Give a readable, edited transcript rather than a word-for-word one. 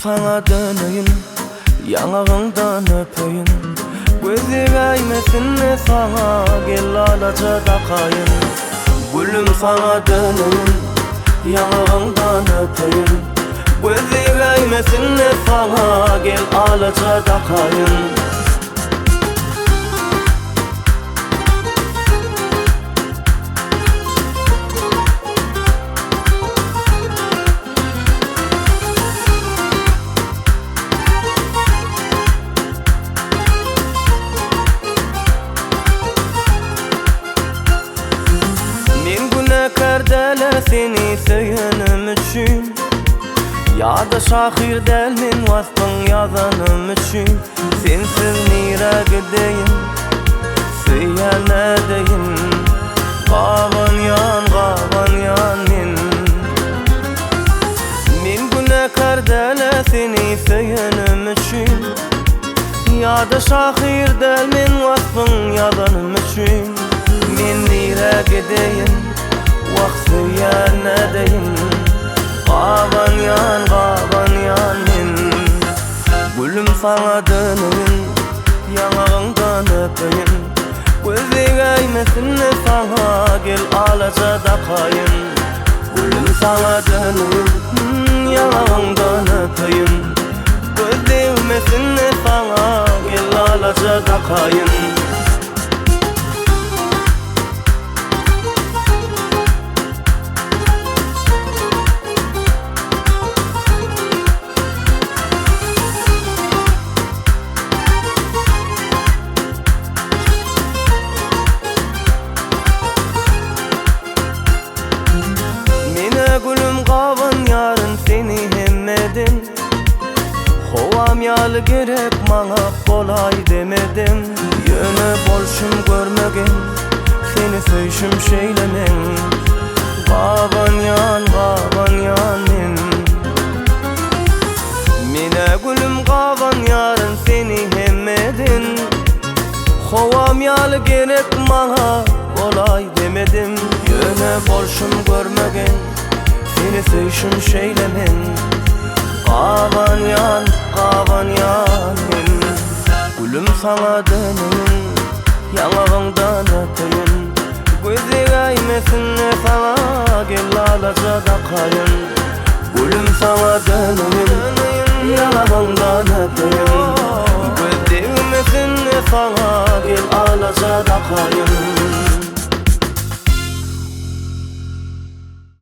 sana döneyim, yanağından öpeyim. Gözü değmesin de sana gel alaca takayım. Gülüm sana döneyim, yanağından öpeyim. Gözü değmesin de sana gel alaca takayım. Dele seni söylenim için, ya da şahir delmin vasfın yazanım için. Sensiz nire gideyim, söylen edeyim. Qavan yan min günekar dele seni söylenim için, ya da şahir delmin vasfın yazanım için. Min nire gideyim, vaktiyen edeyim. Qavan yan min. Gülüm sana döneyim, yanağından öpeyim. Gözü değmesin de sana gel alaca takayım. Gülüm sana döneyim, yanağından öpeyim. Gözü değmesin de sana gel alaca takayım. Gülüm qavan yarın seni hemmedim. Hovam yalı gerek bana kolay demedim. Yöne bolşum görmegin, seni söyüşüm şeylemen. Qavan yan min. Mine gülüm qavan yarın seni hemmedim. Hovam yalı gerek bana kolay demedim. Yöne bolşum görmegin, seni söyüşüm şeylemin. Qavan yan min. Gülüm sana döneyim, yanağından öpeyim. Gözü değmesin de sana gel alaca takayım. Gülüm sana döneyim, yanağından öpeyim. Gözü değmesin de sana gel alaca takayım.